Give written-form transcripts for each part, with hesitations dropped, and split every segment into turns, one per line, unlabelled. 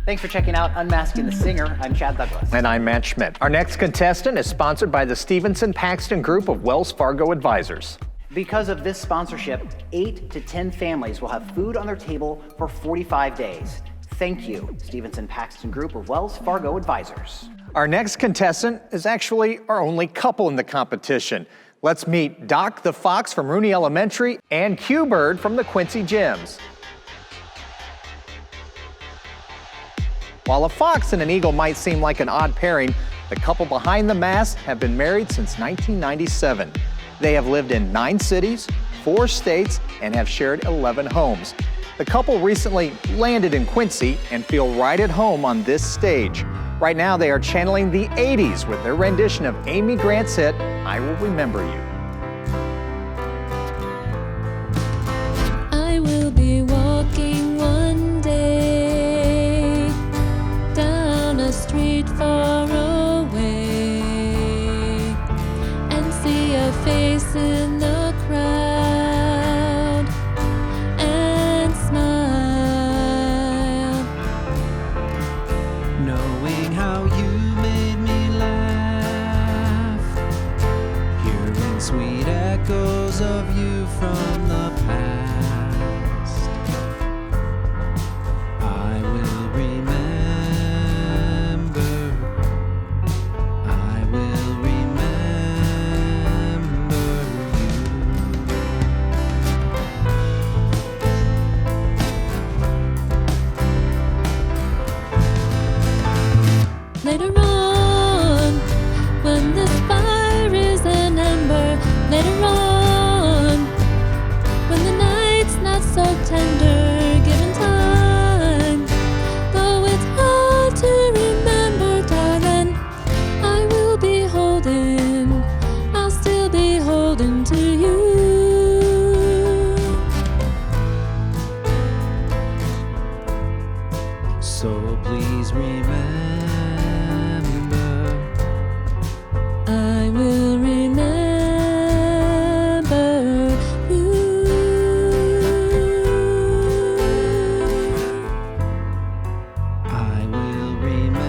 Thanks for checking out Unmasking the Singer. I'm Chad Douglas.
And I'm Matt Schmidt. Our next contestant is sponsored by the Stevenson Paxton Group of Wells Fargo Advisors.
Because of this sponsorship, 8 to 10 families will have food on their table for 45 days. Thank you, Stevenson Paxton Group of Wells Fargo Advisors.
Our next contestant is actually our only couple in the competition. Let's meet Doc the Fox from Rooney Elementary and Q-Bird from the Quincy Gyms. While a fox and an eagle might seem like an odd pairing, the couple behind the mask have been married since 1997. They have lived in 9 cities, 4 states, and have shared 11 homes. The couple recently landed in Quincy and feel right at home on this stage. Right now, they are channeling the 80s with their rendition of Amy Grant's hit, I Will Remember You.
I will be walking one day down a street far away and see a face in the crowd and smile,
knowing how you made me laugh, hearing sweet echoes of you from the past. I will remember, I will remember you.
later on, when this fire is an ember, later on, when the night's not so tender, given time, though it's hard to remember, darling, I will be holding, I'll still be holding to you.
So please remember,
I will remember you.
I will remember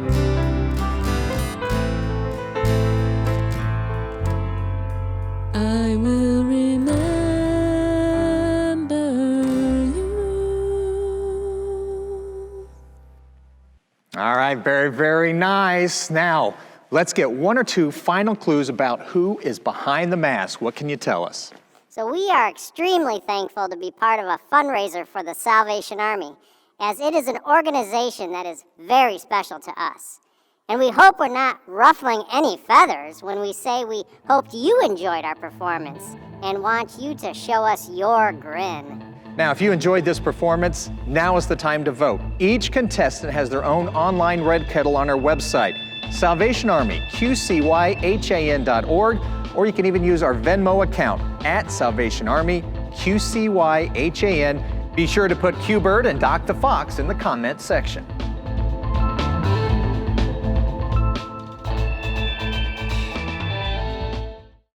you.
I will remember you.
All right, very, very nice. Now, let's get 1 or 2 final clues about who is behind the mask. What can you tell us?
So we are extremely thankful to be part of a fundraiser for the Salvation Army, as it is an organization that is very special to us. And we hope we're not ruffling any feathers when we say we hoped you enjoyed our performance and want you to show us your grin.
Now, if you enjoyed this performance, now is the time to vote. Each contestant has their own online red kettle on our website, Salvation Army, QCYHAN.org, or you can even use our Venmo account at Salvation Army, QCYHAN. Be sure to put Q-Bird and Doc the Fox in the comment section.